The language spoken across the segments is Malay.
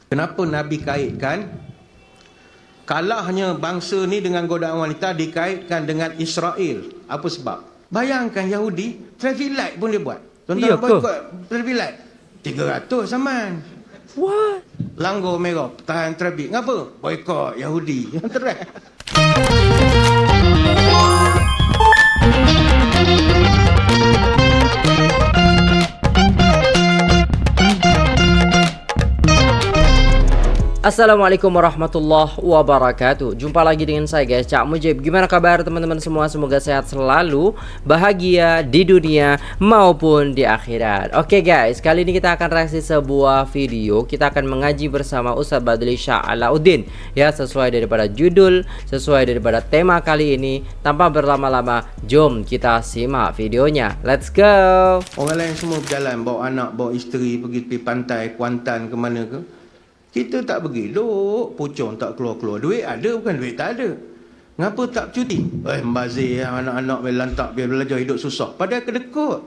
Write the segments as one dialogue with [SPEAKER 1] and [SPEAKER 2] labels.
[SPEAKER 1] Kenapa Nabi kaitkan kalahnya bangsa ni dengan godaan wanita dikaitkan dengan Israel? Apa sebab? Bayangkan Yahudi, traffic light pun dia buat. Tuan-tuan boykot traffic light 300 saman.
[SPEAKER 2] What?
[SPEAKER 1] Langgar merah, tahan trafik. Ngapa? Boykot Yahudi. Yang terang.
[SPEAKER 2] Assalamualaikum warahmatullahi wabarakatuh. Jumpa lagi dengan saya guys, Cak Mujib. Gimana kabar teman-teman semua? Semoga sehat selalu, bahagia di dunia maupun di akhirat. Oke guys, kali ini kita akan reaksi sebuah video. Kita akan mengaji bersama Ustaz Badli Shah Alauddin. Ya, sesuai daripada judul, sesuai daripada tema kali ini. Tanpa berlama-lama, jom kita simak videonya. Let's go.
[SPEAKER 1] Orang lain semua berjalan, bawa anak, bawa isteri pergi pantai, Kuantan ke mana ke. Kita tak pergi, duk pucung tak keluar-keluar. Duit ada, bukan duit tak ada. Ngapa tak cuti? Membazir anak-anak biar lantak, biar belajar hidup susah. Padahal kedekut.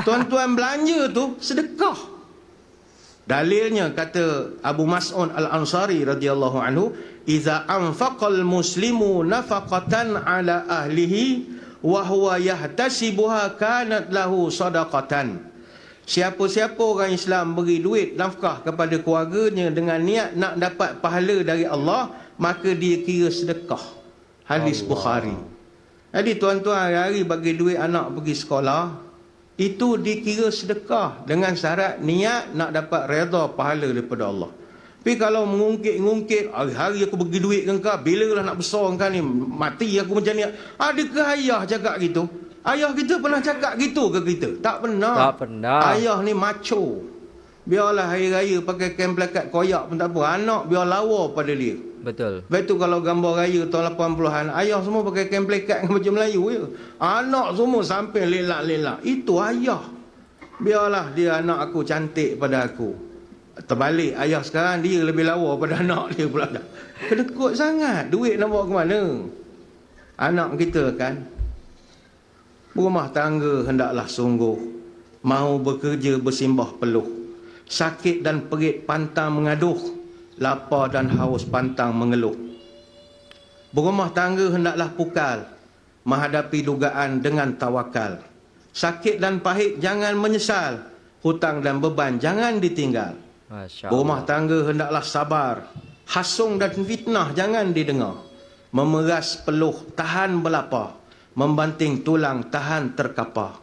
[SPEAKER 1] Tuan-tuan belanja tu sedekah. Dalilnya kata Abu Mas'ud Al-Ansari radhiyallahu anhu, "Iza anfaqal muslimu nafaqatan ala ahlihi wa huwa yahtasibuha kanat lahu sadaqatan." Siapa-siapa orang Islam beri duit nafkah kepada keluarganya dengan niat nak dapat pahala dari Allah, maka dia kira sedekah. Hadis Bukhari. Jadi tuan-tuan hari-hari bagi duit anak pergi sekolah, itu dikira sedekah dengan syarat niat nak dapat redha pahala daripada Allah. Tapi kalau mengungkit-ngungkit, hari-hari aku bagi duit ke kau, bila lah nak besar kau ni, mati aku macam ni. Adakah ayah cakap gitu? Ayah kita pernah cakap gitu ke kita? Tak pernah.
[SPEAKER 2] Tak pernah.
[SPEAKER 1] Ayah ni macho. Biarlah hari raya pakai kain plakat koyak pun tak apa. Anak biar lawa pada dia.
[SPEAKER 2] Betul.
[SPEAKER 1] Lepas tu kalau gambar raya tahun 80-an, ayah semua pakai kain plakat dengan baju Melayu je. Anak semua sampai lelak-lelak. Itu ayah. Biarlah dia anak aku cantik pada aku. Terbalik, ayah sekarang dia lebih lawa pada anak dia pula dah. Kedekut sangat. Duit nak bawa ke mana? Anak kita kan, berumah tangga hendaklah sungguh, mau bekerja bersimbah peluh, sakit dan perit pantang mengaduh, lapar dan haus pantang mengeluh. Berumah tangga hendaklah pukal, menghadapi dugaan dengan tawakal. Sakit dan pahit jangan menyesal, hutang dan beban jangan ditinggal. Berumah tangga hendaklah sabar, hasung dan fitnah jangan didengar. Memeras peluh tahan berlapar, membanting tulang tahan terkapar.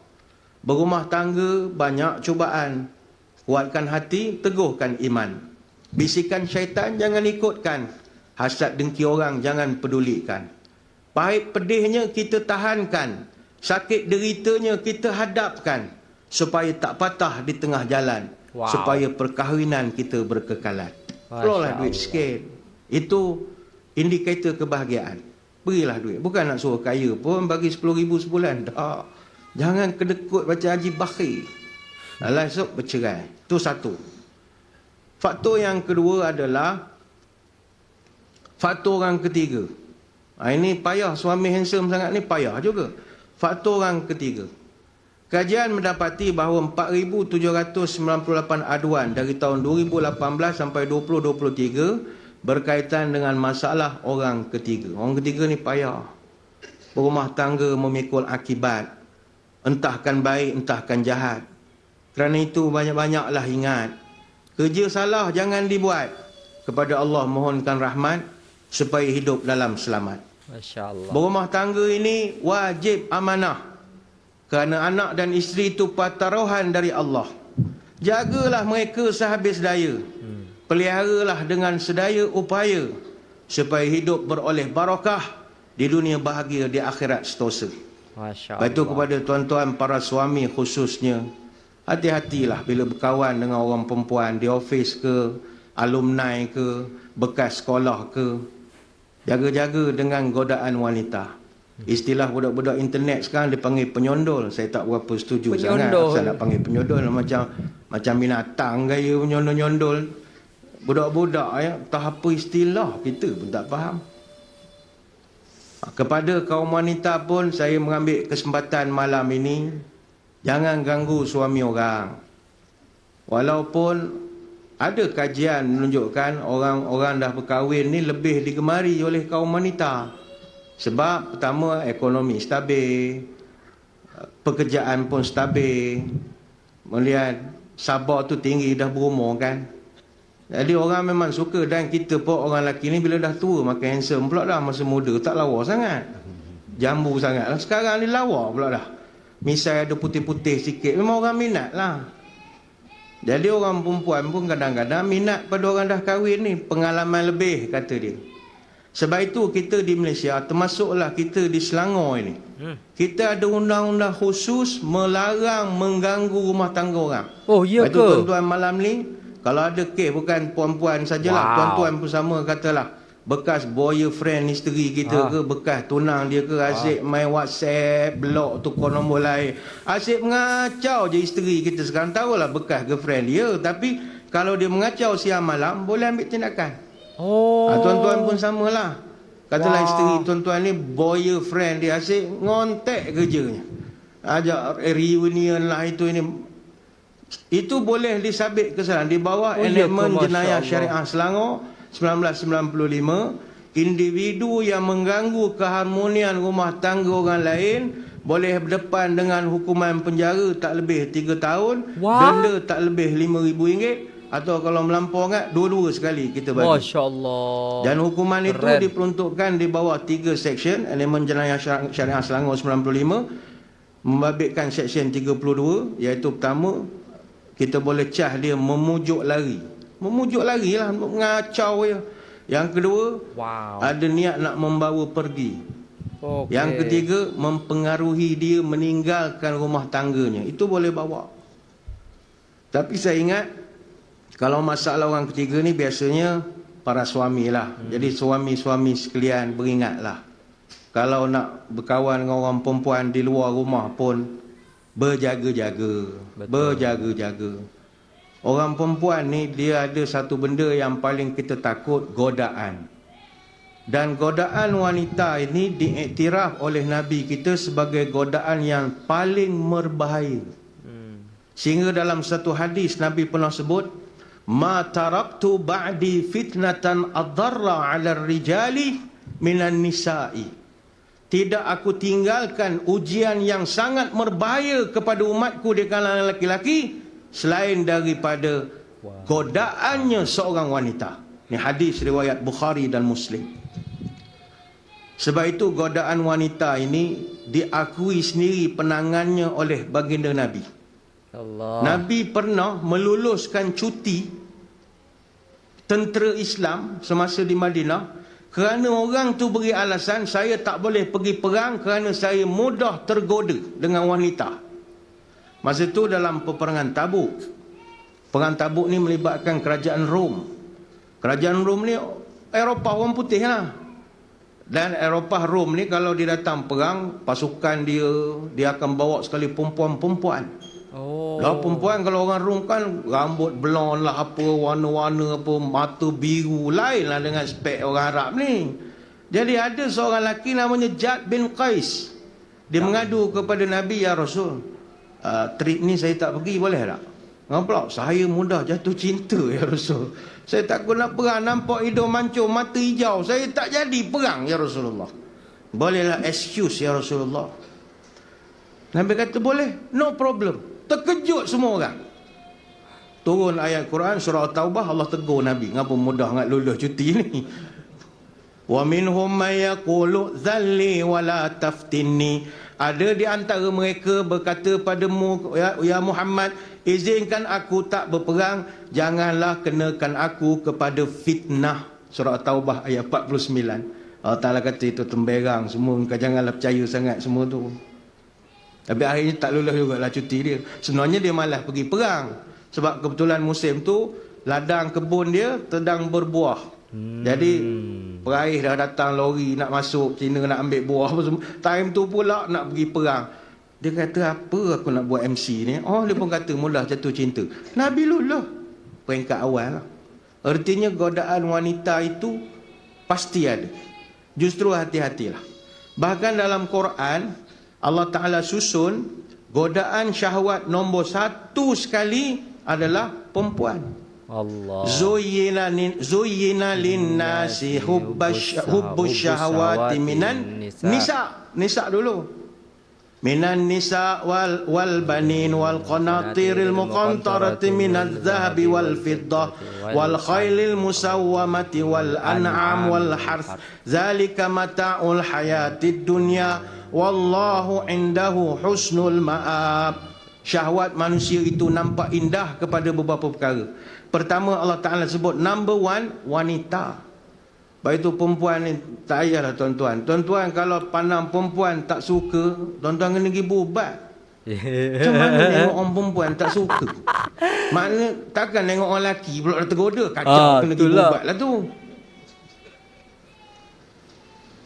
[SPEAKER 1] Berumah tangga banyak cubaan, kuatkan hati, teguhkan iman. Bisikan syaitan jangan ikutkan, hasad dengki orang jangan pedulikan. Pahit pedihnya kita tahankan, sakit deritanya kita hadapkan, supaya tak patah di tengah jalan. Supaya perkahwinan kita berkekalan. Keluarlah duit sikit. Itu indikator kebahagiaan. Berilah duit. Bukan nak suruh kaya pun bagi 10,000 sebulan. Tak. Jangan kedekut macam Haji Bakhir. Alah esok bercerai. Itu satu. Faktor yang kedua adalah faktor orang ketiga. Ini payah. Suami handsome sangat ni payah juga. Faktor orang ketiga. Kajian mendapati bahawa 4,798 aduan dari tahun 2018 sampai 2023 berkaitan dengan masalah orang ketiga. Orang ketiga ni payah. Berumah tangga memikul akibat. Entahkan baik, entahkan jahat. Kerana itu banyak-banyaklah ingat. Kerja salah jangan dibuat. Kepada Allah mohonkan rahmat supaya hidup dalam selamat.
[SPEAKER 2] Masya Allah.
[SPEAKER 1] Berumah tangga ini wajib amanah. Kerana anak dan isteri itu taruhan dari Allah. Jagalah mereka sehabis daya. Peliharalah dengan sedaya upaya supaya hidup beroleh barakah di dunia bahagia, di akhirat setosa.
[SPEAKER 2] Masya Allah.
[SPEAKER 1] Lepas itu kepada tuan-tuan para suami khususnya, hati-hatilah bila berkawan dengan orang perempuan di ofis ke, alumni ke, bekas sekolah ke. Jaga-jaga dengan godaan wanita. Istilah budak-budak internet sekarang dipanggil penyondol. Saya tak berapa setuju sangat. Saya nak panggil penyondol macam binatang gaya penyondol-nyondol. Budak-budak ya, tak apa istilah, kita pun tak faham. Kepada kaum wanita pun saya mengambil kesempatan malam ini, jangan ganggu suami orang. Walaupun Ada kajian menunjukkan orang-orang dah berkahwin ni lebih digemari oleh kaum wanita. Sebab pertama, ekonomi stabil, pekerjaan pun stabil, melihat sabar tu tinggi, dah berumur kan. Jadi orang memang suka. Dan kita pun orang lelaki ni bila dah tua makin handsome pula dah. Masa muda tak lawa sangat, jambu sangat lah. Sekarang ni lawa pula dah. Misal ada putih-putih sikit, memang orang minat lah. Jadi orang perempuan pun kadang-kadang minat pada orang dah kahwin ni. Pengalaman lebih kata dia. Sebab itu kita di Malaysia, termasuklah kita di Selangor ini, kita ada undang-undang khusus melarang mengganggu rumah tangga orang.
[SPEAKER 2] Oh ya ke?
[SPEAKER 1] Tuan-tuan malam ni, kalau ada kes bukan perempuan sajalah, tuan-tuan pun sama, katalah bekas boyfriend isteri kita ke, bekas tunang dia ke, asyik main WhatsApp, blok tukar nombor lain, asyik mengacau je isteri kita. Sekarang tahulah bekas girlfriend dia, tapi kalau dia mengacau siang malam, boleh ambil tindakan. Tuan-tuan pun samalah. Katalah isteri tuan-tuan ni boyfriend dia asyik ngontek kerjanya, ajak reunion lah itu ini. Itu boleh disabit kesalahan di bawah enakmen jenayah syariah Selangor 1995. Individu yang mengganggu keharmonian rumah tangga orang lain boleh berdepan dengan hukuman penjara tak lebih 3 tahun, denda tak lebih RM5,000, atau kalau melampau ingat, 2 sekali kita bagi.
[SPEAKER 2] Masya Allah.
[SPEAKER 1] Dan hukuman itu diperuntukkan di bawah 3 seksyen enakmen jenayah syariah Selangor 95, membabitkan seksyen 32, iaitu pertama, kita boleh cah dia memujuk lari. Memujuk lari lah, mengacau ya. Yang kedua, ada niat nak membawa pergi. Yang ketiga, mempengaruhi dia meninggalkan rumah tangganya. Itu boleh bawa. Tapi saya ingat, kalau masalah orang ketiga ni biasanya para suami lah. Jadi suami-suami sekalian beringatlah. Kalau nak berkawan dengan orang perempuan di luar rumah pun, berjaga-jaga. Berjaga-jaga. Orang perempuan ni dia ada satu benda yang paling kita takut, godaan. Dan godaan wanita ini diiktiraf oleh Nabi kita sebagai godaan yang paling berbahaya. Sehingga dalam satu hadis Nabi pernah sebut, ma taraktu ba'di fitnatan adarra 'ala rijali minan nisa'i. Tidak aku tinggalkan ujian yang sangat berbahaya kepada umatku di kalangan lelaki-lelaki selain daripada godaannya seorang wanita. Ini hadis riwayat Bukhari dan Muslim. Sebab itu godaan wanita ini diakui sendiri penangannya oleh baginda Nabi. Nabi pernah meluluskan cuti tentera Islam semasa di Madinah kerana orang tu beri alasan, saya tak boleh pergi perang kerana saya mudah tergoda dengan wanita. Masa itu dalam peperangan Tabuk. Perang Tabuk ni melibatkan kerajaan Rom. Kerajaan Rom ni Eropah orang putih lah. Dan Eropah Rom ni kalau dia datang perang, pasukan dia akan bawa sekali perempuan-perempuan. Lah perempuan kalau orang Rom kan rambut blond lah, apa warna-warna, apa mata biru, lain lah dengan spek orang Arab ni. Jadi ada seorang lelaki namanya Jad bin Qais. Dia mengadu kepada Nabi, ya Rasul, trip ni saya tak pergi, boleh tak? Ngapa? Saya mudah jatuh cinta ya Rasul. Saya takut nak perang, nampak hidung mancung, mata hijau, saya tak jadi perang ya Rasulullah. Bolehlah excuse ya Rasulullah. Nabi kata boleh, no problem. Terkejut semua orang. Turun ayat Quran surah Taubah, Allah tegur Nabi, ngapa mudah nak lulus cuti ni. Wa minhum may yaqulu dhalli wala taftinni. Ada di antara mereka berkata padamu, ya Muhammad, izinkan aku tak berperang, janganlah kenakan aku kepada fitnah. Surah Taubah ayat 49. Allah Ta'ala kata itu temberang semua, kau janganlah percaya sangat semua tu. Tapi akhirnya tak lulus juga lah cuti dia. Sebenarnya dia malas pergi perang. Sebab kebetulan musim tu ladang kebun dia sedang berbuah. Jadi peraih dah datang lori nak masuk, Cina nak ambil buah apa semua. Time tu pula nak pergi perang. Dia kata, apa aku nak buat MC ni? Oh, dia pun kata mudah jatuh cinta. Nabi lulus peringkat awal lah. Artinya godaan wanita itu pasti ada. Justru hati-hatilah. Bahkan dalam Quran Allah Ta'ala susun godaan syahwat nombor 1 sekali adalah perempuan.
[SPEAKER 2] Allah.
[SPEAKER 1] Zuyyina linnasi hubbus syahawati minan nisa dulu. Minan nisa wal banin wal qanatiril muqantarati minadz zahabi wal fiddah wal khailil musawwamati wal an'am wal harth zalika mata'ul hayatid dunya wallahu indahu husnul ma'ab. Syahwat manusia itu nampak indah kepada beberapa perkara. Pertama, Allah Ta'ala sebut number one, wanita. Baik itu perempuan ni, tak payahlah tuan-tuan. Tuan-tuan kalau pandang perempuan tak suka, tuan-tuan kena pergi berubat. Macam mana tengok orang perempuan tak suka? Maknanya takkan tengok orang lelaki pula dah tergoda. Kacau, kena pergi berubat lah tu.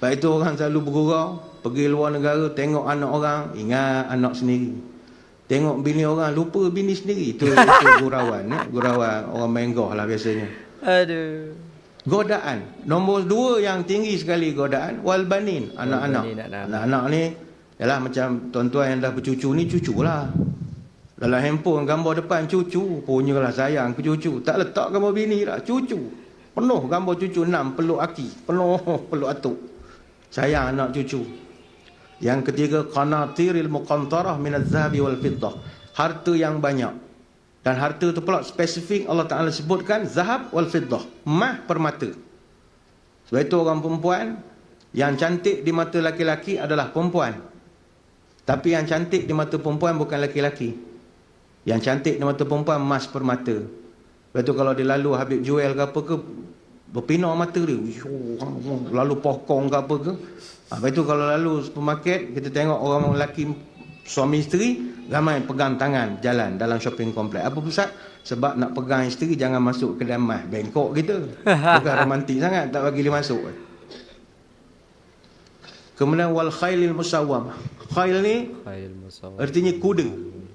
[SPEAKER 1] Baik itu orang selalu bergurau, pergi luar negara, tengok anak orang, ingat anak sendiri. Tengok bini orang, lupa bini sendiri. Itu gurauan. Gurauan orang menggah lah biasanya.
[SPEAKER 2] Aduh.
[SPEAKER 1] Godaan. Nombor 2 yang tinggi sekali godaan. Wal banin. Anak-anak. Anak-anak ni, yalah macam tuan-tuan yang dah bercucu ni, cucu lah. Dalam handphone gambar depan cucu. Punyalah sayang ke cucu. Tak letak gambar bini lah. Cucu. Penuh gambar cucu 6. Peluk aki. Penuh peluk atuk. Sayang anak cucu. Yang ketiga, qanatiril muqantarah minaz zahabi wal fiddah. Harta yang banyak. Dan harta itu pula spesifik Allah Ta'ala sebutkan zahab wal fiddah. Mah permata. Sebab itu orang perempuan yang cantik di mata laki-laki adalah perempuan. Tapi yang cantik di mata perempuan bukan laki-laki. Yang cantik di mata perempuan emas permata. Sebab itu kalau dia lalu Habib Juel ke apa ke, berpinar mata dia. Lalu pokong ke apa ke. Lepas itu kalau lalu supermarket, kita tengok orang lelaki suami isteri ramai pegang tangan jalan dalam shopping kompleks. Apa pusat? Sebab nak pegang isteri jangan masuk kedai emas. Bengkok kita. Bukan romantik sangat, tak bagi dia masuk. Kemudian wal khailil musawwamah. Khail ni artinya kuda.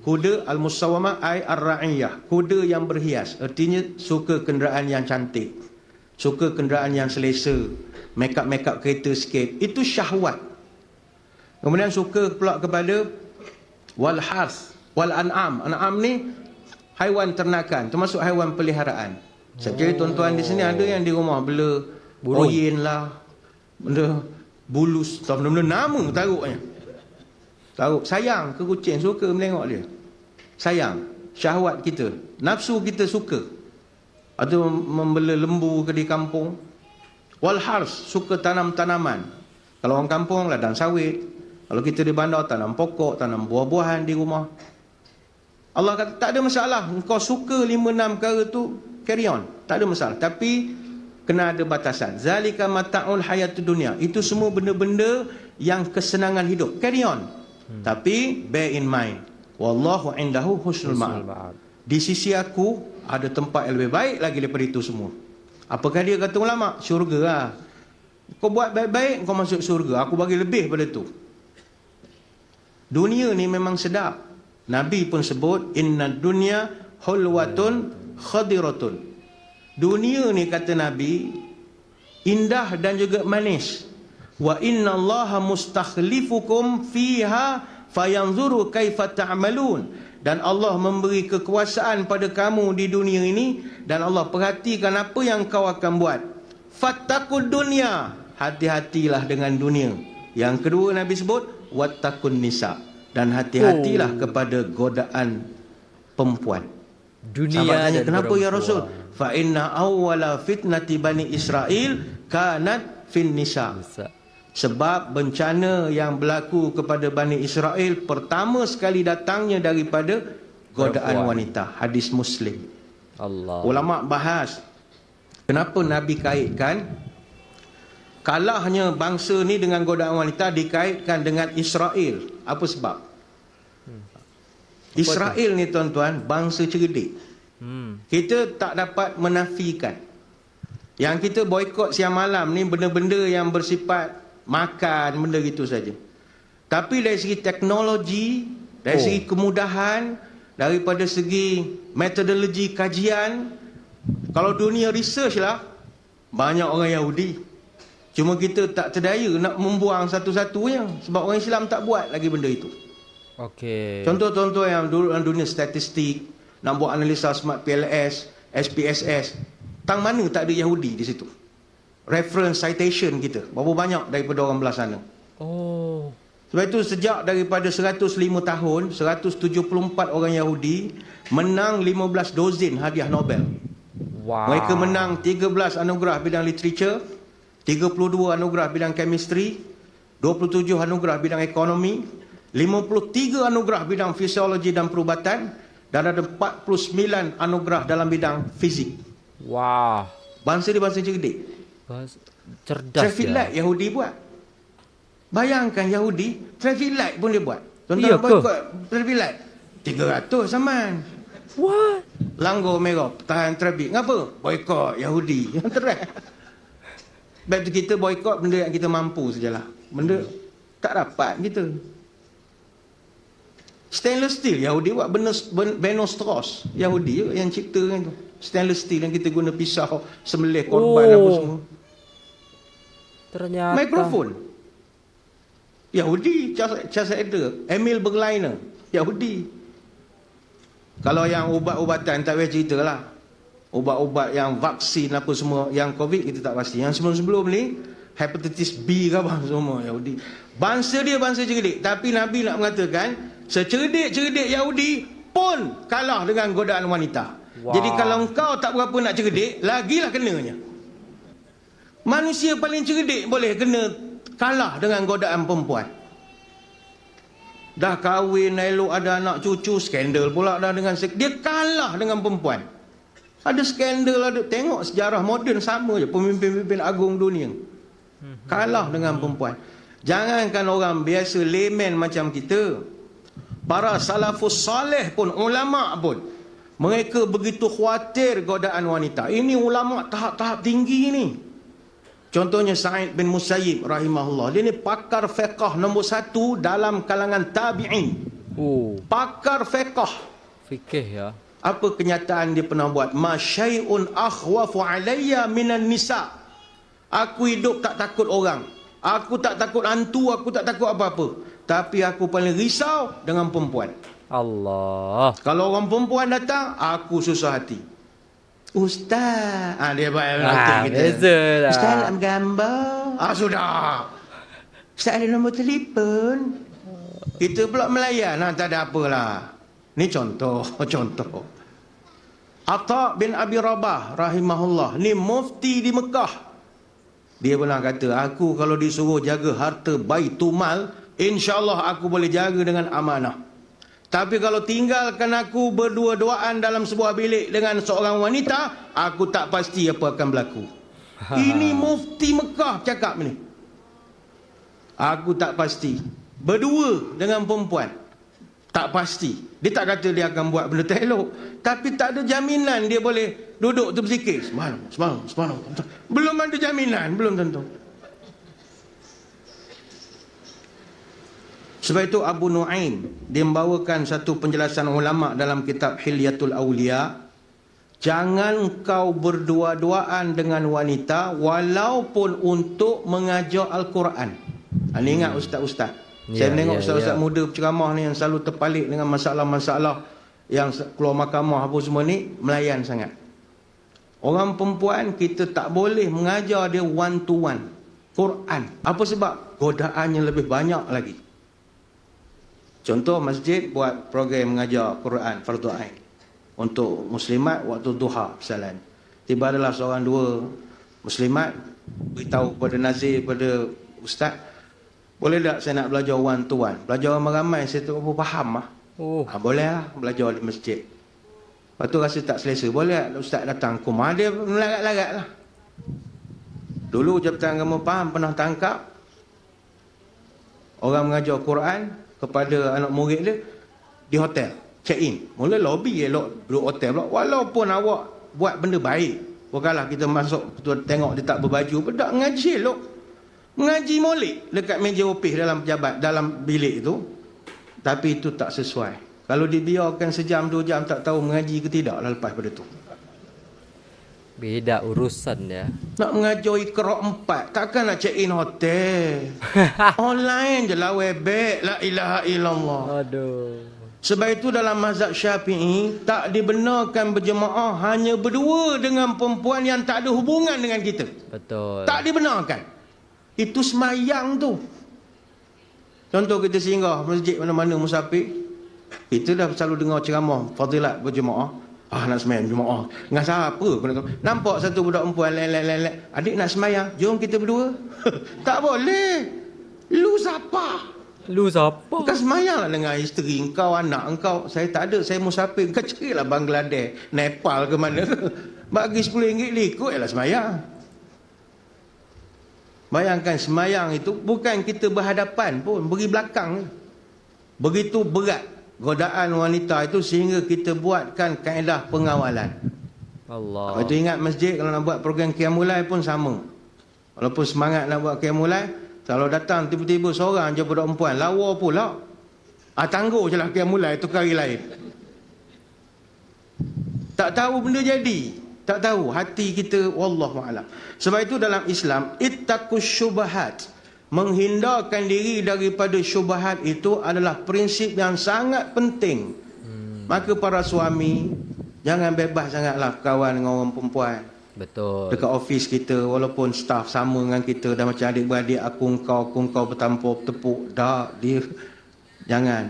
[SPEAKER 1] Kuda al-musawwamah ay ar-ra'iyah. Kuda yang berhias. Artinya suka kenderaan yang cantik. Suka kenderaan yang selesa. Make-up kereta sikit. Itu syahwat. Kemudian suka pula kepada wal harth wal an'am. An'am ni haiwan ternakan, termasuk haiwan peliharaan. Jadi tuan-tuan di sini ada yang di rumah bela oyen lah, benda bulus, benda-benda nama taruhnya. Taruh sayang ke kucing, suka menengok dia. Sayang, syahwat kita, nafsu kita suka. Atau membela lembu ke di kampung. Wal harth, suka tanam tanaman. Kalau orang kampung ladang sawit. Kalau kita di bandar, tanam pokok, tanam buah-buahan di rumah. Allah kata, tak ada masalah. Engkau suka 5-6 perkara tu, carry on. Tak ada masalah. Tapi, kena ada batasan. Zalika mata'ul hayatud dunia. Itu semua benda-benda yang kesenangan hidup. Carry on. Tapi, bear in mind. Wallahu indahu husnul ma'ab. Di sisi aku, ada tempat yang lebih baik lagi daripada itu semua. Apakah dia kata ulama? Syurga lah. Kau buat baik-baik, kau masuk syurga. Aku bagi lebih pada tu. Dunia ni memang sedap. Nabi pun sebut inna dunya hulwatun khadiratun. Dunia ni kata Nabi indah dan juga manis. Wa inna Allaha mustakhlifukum fiha fayanzuru kaifa ta'malun. Dan Allah memberi kekuasaan pada kamu di dunia ini dan Allah perhatikan apa yang kau akan buat. Fattaqud dunya. Hati-hatilah dengan dunia. Yang kedua Nabi sebut wattaqun nisa, dan hati-hatilah kepada godaan perempuan.
[SPEAKER 2] Dunia.
[SPEAKER 1] Sahabat tanya, kenapa ya Rasul? Fa inna awwala fitnati bani Israel kanat fin nisa. Sebab bencana yang berlaku kepada Bani Israel pertama sekali datangnya daripada godaan wanita. Hadis Muslim.
[SPEAKER 2] Allah.
[SPEAKER 1] Ulama bahas kenapa Nabi kaitkan kalahnya bangsa ni dengan godaan wanita dikaitkan dengan Israel. Apa sebab? Israel ni tuan-tuan bangsa cerdik. Kita tak dapat menafikan. Yang kita boikot siang malam ni benda-benda yang bersifat makan, benda gitu saja. Tapi dari segi teknologi, dari segi kemudahan, daripada segi metodologi kajian, kalau dunia research lah, banyak orang Yahudi. Cuma kita tak terdaya nak membuang satu-satunya sebab orang Islam tak buat lagi benda itu.
[SPEAKER 2] Okey.
[SPEAKER 1] Contoh-contoh yang dalam dunia statistik, nak buat analisa smart PLS, SPSS. Tang mana tak ada Yahudi di situ? Reference citation kita berapa banyak daripada orang belah sana.
[SPEAKER 2] Oh.
[SPEAKER 1] Sebab itu sejak daripada 105 tahun, 174 orang Yahudi menang 15 dozin hadiah Nobel.
[SPEAKER 2] Wow.
[SPEAKER 1] Mereka menang 13 anugerah bidang literature, 32 anugerah bidang chemistry, 27 anugerah bidang ekonomi, 53 anugerah bidang fisiologi dan perubatan, dan ada 49 anugerah dalam bidang fizik.
[SPEAKER 2] Wah.
[SPEAKER 1] Bangsa dia bangsa cerdik.
[SPEAKER 2] Cerdas.
[SPEAKER 1] Traffic light Yahudi buat. Bayangkan Yahudi, traffic light pun dia buat.
[SPEAKER 2] Iya
[SPEAKER 1] Tuan-tuan boykot traffic light. 300 saman.
[SPEAKER 2] What?
[SPEAKER 1] Langgar merah, tahan trafik. Ngapa? Boykot Yahudi. Yang terang. Sebab tu kita boykot benda yang kita mampu sajalah. Benda tak dapat kita. Stainless steel Yahudi buat, Benno Strauss Yahudi yang cipta kan tu. Stainless steel yang kita guna pisau sembelih korban apa semua.
[SPEAKER 2] Ternyata
[SPEAKER 1] Mikrofon Yahudi, Charles Eder, Emil Berliner Yahudi. Kalau yang ubat-ubatan tak payah cerita lah. Ubat-ubat yang vaksin apa semua, yang COVID kita tak pasti. Yang sebelum-sebelum ni hepatitis B ke apa semua Yahudi. Bangsa dia bangsa cerdik, tapi Nabi nak mengatakan secerdik-cerdik Yahudi pun kalah dengan godaan wanita. Wow. Jadi kalau engkau tak berapa nak cerdik, lagilah kenanya. Manusia paling cerdik boleh kena kalah dengan godaan perempuan. Dah kahwin, elok ada anak cucu, skandal pula dah dengan dia kalah dengan perempuan. Ada skandal, ada tengok sejarah moden sama je, pemimpin-pemimpin agung dunia kalah dengan perempuan. Jangankan orang biasa layman macam kita, para salafus salih pun, ulama pun, mereka begitu khawatir godaan wanita. Ini ulama tahap-tahap tinggi ni. Contohnya Sa'id bin Musayyib rahimahullah. Dia ni pakar fiqh nombor 1 dalam kalangan tabi'in. Pakar fiqh.
[SPEAKER 2] Fikih ya.
[SPEAKER 1] Apa kenyataan dia pernah buat? Ma syai'un akhwafu alayya minan nisa. Aku hidup tak takut orang. Aku tak takut hantu, aku tak takut apa-apa. Tapi aku paling risau dengan perempuan.
[SPEAKER 2] Allah.
[SPEAKER 1] Kalau orang perempuan datang, aku susah hati. Ustaz, dia baik kita. Ustaz nak gambar. Sudah. Ustaz ada nombor telefon. Kita pula melayan. Tak ada apalah. Ni contoh. Atha bin Abi Rabah rahimahullah. Ni mufti di Mekah. Dia pernah kata, aku kalau disuruh jaga harta Baitul Mal, insya-Allah aku boleh jaga dengan amanah. Tapi kalau tinggalkan aku berdua-duaan dalam sebuah bilik dengan seorang wanita, aku tak pasti apa akan berlaku. Ini mufti Mekah cakap ni. Aku tak pasti. Berdua dengan perempuan, tak pasti. Dia tak kata dia akan buat benda tak elok, tapi tak ada jaminan dia boleh duduk tu berzikir semalam. Belum ada jaminan, belum tentu. Sebab itu Abu Nu'aim dia membawakan satu penjelasan ulama dalam kitab Hilyatul Awliya. Jangan kau berdua-duaan dengan wanita walaupun untuk mengajar Al-Quran. Ini ingat ustaz-ustaz. Saya tengok ustaz-ustaz muda penceramah ni yang selalu terpalit dengan masalah-masalah yang keluar mahkamah apa semua ni, melayan sangat. Orang perempuan kita tak boleh mengajar dia one to one Quran. Apa sebab? Godaannya lebih banyak lagi. Contoh masjid buat program mengajar Quran fardu ain untuk muslimat waktu duha misalnya. Tiba adalah seorang dua muslimat beritahu kepada nazir, pada ustaz, boleh tak saya nak belajar one to one? Belajar ramai-ramai saya tak faham lah. Boleh lah belajar di masjid. Lepas tu rasa tak selesa, boleh tak ustaz datang ke rumah? Dia melarat-larat lah. Dulu Jabatan Agama Pahang pernah tangkap orang mengajar Quran kepada anak murid dia di hotel, check in. Mula lobby elok duduk hotel pula. Walaupun awak buat benda baik, bukanlah kita masuk tengok dia tak berbaju, bedak ngaji elok. Mengaji molek dekat meja opis dalam pejabat, dalam bilik itu. Tapi itu tak sesuai. Kalau dibiarkan sejam 2 jam tak tahu mengaji ke tidak lah lepas pada tu.
[SPEAKER 2] Beda urusan ya.
[SPEAKER 1] Nak mengajar Iqra 4, takkan nak check in hotel. Online je lah, webek. La ilaha illallah.
[SPEAKER 2] Aduh.
[SPEAKER 1] Sebab itu dalam mazhab Syafi'i tak dibenarkan berjemaah hanya berdua dengan perempuan yang tak ada hubungan dengan kita.
[SPEAKER 2] Betul.
[SPEAKER 1] Tak dibenarkan. Itu semayang tu. Contoh kita singgah masjid mana-mana musafir, kita dah selalu dengar ceramah fadilat berjemaah. Nak semayang berjemaah. Dengan siapa? Nampak satu budak perempuan lelek, adik nak semayang, jom kita berdua. Tak boleh. Lu siapa?
[SPEAKER 2] Lu siapa?
[SPEAKER 1] Kau semayanglah dengan isteri engkau, anak engkau. Saya tak ada, saya musafir. Kau carilah Bangladesh, Nepal ke mana. Bagi RM10 ikutlah semayang. Bayangkan semayang itu bukan kita berhadapan pun, beri belakang. Begitu berat godaan wanita itu sehingga kita buatkan kaedah pengawalan.
[SPEAKER 2] Allah.
[SPEAKER 1] Kalau tu ingat masjid kalau nak buat program Qiyamulai pun sama. Walaupun semangat nak buat Qiyamulai, kalau datang tiba-tiba seorang je budak perempuan, lawa pula. Tangguh je lah Qiyamulai, tukar hari lain. Tak tahu benda jadi. Tak tahu hati kita, wallahualam. Sebab itu dalam Islam, ittaqus syubhat. Menghindarkan diri daripada syubhat itu adalah prinsip yang sangat penting. Maka para suami, jangan bebas sangatlah kawan dengan orang perempuan.
[SPEAKER 2] Betul.
[SPEAKER 1] Dekat office kita, walaupun staff sama dengan kita, dah macam adik-beradik, aku engkau bertampur tepuk. Dah, dia. Jangan.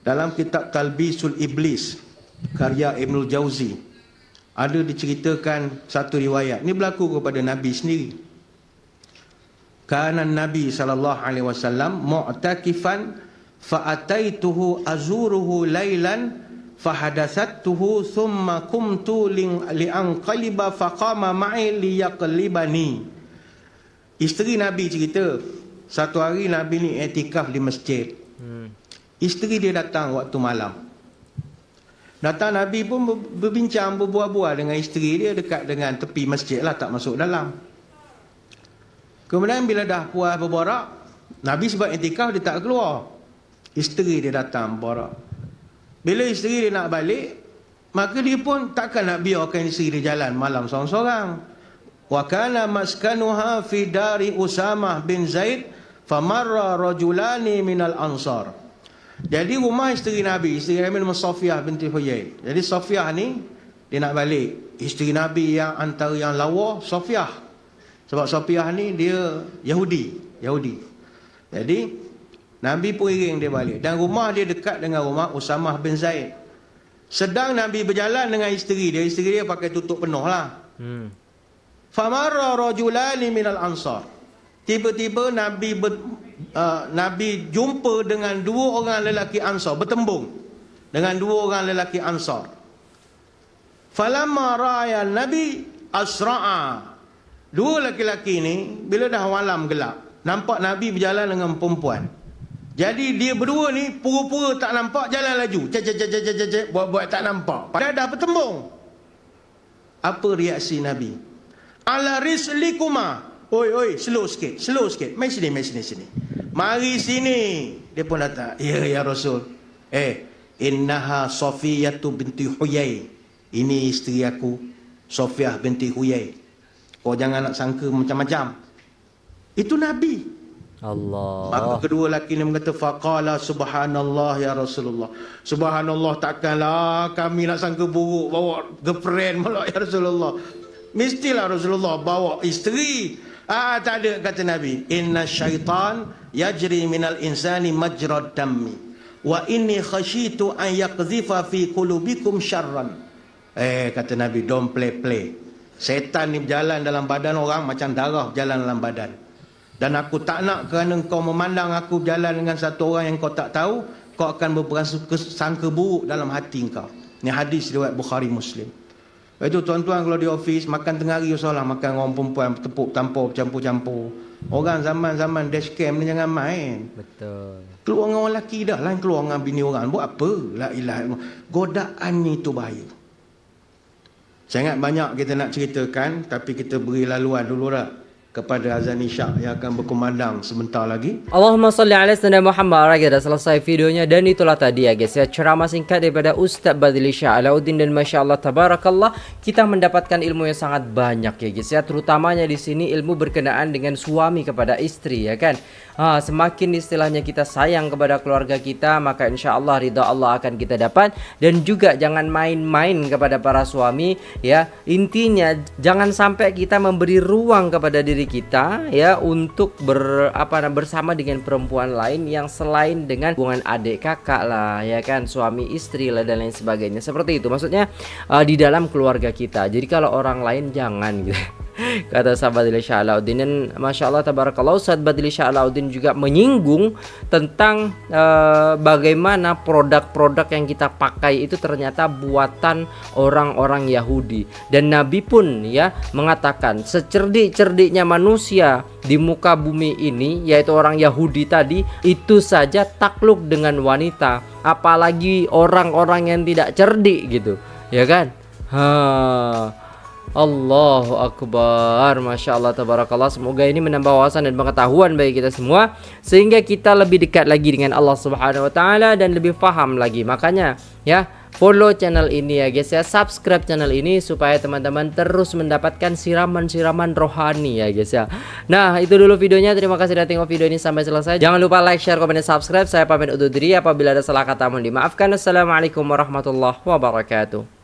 [SPEAKER 1] Dalam kitab Talbisul Iblis, karya Ibnul Jauzi, ada diceritakan satu riwayat. Ini berlaku kepada Nabi sendiri. Kana Nabi SAW mu'takifan fa'ataituhu azuruhu laylan fahadatsatuhu thumma qumtu li'anqaliba faqama ma'i liyaqlibani. Isteri Nabi cerita, satu hari Nabi ni iktikaf di masjid. Isteri dia datang waktu malam. Datang Nabi pun berbincang, berbual-bual dengan isteri dia dekat dengan tepi masjid lah, tak masuk dalam. Kemudian bila dah puas berborak, Nabi sebab iktikaf dia tak keluar. Isteri dia datang berborak. Bila isteri dia nak balik, maka dia pun takkan nak biarkan isteri dia jalan malam seorang-seorang. Wa kana maskanuha fi dari Usamah bin Zaid famarra rajulani minal ansar. Jadi rumah isteri Nabi nama Safiyah binti Huyai. Jadi Safiyah ni dia nak balik. Isteri Nabi yang antara yang lawa Safiyah. Sebab Safiyah ni dia Yahudi. Jadi Nabi pun iring dia balik. Dan rumah dia dekat dengan rumah Usamah bin Zaid. Sedang Nabi berjalan dengan isteri dia. Isteri dia pakai tutup penuh lah. Famarra rajulani minal ansar. Tiba-tiba Nabi jumpa dengan dua orang lelaki ansar. Bertembung dengan dua orang lelaki ansar. Falamma ra'aya Nabi asra'a. Dua lelaki ni bila dah malam gelap, nampak Nabi berjalan dengan perempuan. Jadi dia berdua ni pura-pura tak nampak, jalan laju. Buat-buat tak nampak. Padahal dah bertembung. Apa reaksi Nabi? Ala rislikuma. Oi, slow sikit. Mai sini. Mari sini. Dia pun datang. Ya Rasul. Innaha Safiyatu binti Huyai. Ini isteri aku, Safiyah binti Huyai. Kau jangan nak sangka macam-macam. Itu Nabi.
[SPEAKER 2] Allah.
[SPEAKER 1] Maka kedua lelaki ni berkata, faqala subhanallah ya Rasulullah. Subhanallah, takkanlah kami nak sangka buruk bawa girlfriend malah ya Rasulullah. Mestilah Rasulullah bawa isteri. Tak ada, kata Nabi. Inna syaitan yajri minal insani majrad dammi. Wa inni khashitu an yaqdhifa fi qulubikum syarran. Kata Nabi, don't play. Setan ni berjalan dalam badan orang macam darah berjalan dalam badan. Dan aku tak nak kerana kau memandang aku berjalan dengan satu orang yang kau tak tahu, kau akan berprasangka buruk dalam hati kau. Ini hadis riwayat Bukhari Muslim. Itu tuan-tuan kalau di office makan tengah hari usahlah makan orang perempuan tepuk tampur campur-campur. Orang zaman-zaman dashcam ni jangan main.
[SPEAKER 2] Betul.
[SPEAKER 1] Keluar dengan orang lelaki dah lah, keluar dengan bini orang. Buat apa? La ilaha illallah. Godaannya itu bahaya. Sangat banyak kita nak ceritakan, tapi kita beri laluan dulu lah kepada azan isyak yang akan berkumandang sebentar lagi.
[SPEAKER 2] Allahumma salli ala sayyidina Muhammad. Dah selesai videonya dan itulah tadi ya guys ya, ceramah singkat daripada Ustaz Badli Shah Alauddin, dan Masya Allah tabarakallah kita mendapatkan ilmu yang sangat banyak ya guys ya, terutamanya di sini ilmu berkenaan dengan suami kepada istri ya kan. Semakin istilahnya kita sayang kepada keluarga kita, maka insya Allah ridha Allah akan kita dapat. Dan juga jangan main-main kepada para suami ya. Intinya jangan sampai kita memberi ruang kepada diri kita ya untuk bersama dengan perempuan lain yang selain dengan hubungan adik kakak lah ya kan, suami istri lah dan lain sebagainya. Seperti itu maksudnya di dalam keluarga kita. Jadi kalau orang lain jangan gitu. Kata sahabat Badili Shah Alauddin. Dan Masya Allah tabarakallah, Ustaz Badili Shah Alauddin juga menyinggung tentang bagaimana produk-produk yang kita pakai itu ternyata buatan orang-orang Yahudi. Dan Nabi pun ya mengatakan secerdik-cerdiknya manusia di muka bumi ini, yaitu orang Yahudi tadi, itu saja takluk dengan wanita, apalagi orang-orang yang tidak cerdik gitu ya kan. Allahu Akbar, Masya Allah tabarakallah. Semoga ini menambah wawasan dan pengetahuan bagi kita semua, sehingga kita lebih dekat lagi dengan Allah Subhanahu wa Ta'ala dan lebih paham lagi. Makanya ya, follow channel ini ya guys ya, subscribe channel ini supaya teman-teman terus mendapatkan siraman-siraman rohani ya guys ya. Nah itu dulu videonya, terima kasih sudah tengok video ini sampai selesai. Jangan lupa like, share, komen, dan subscribe. Saya pamit undur diri, apabila ada salah kata mohon dimaafkan. Assalamualaikum warahmatullahi wabarakatuh.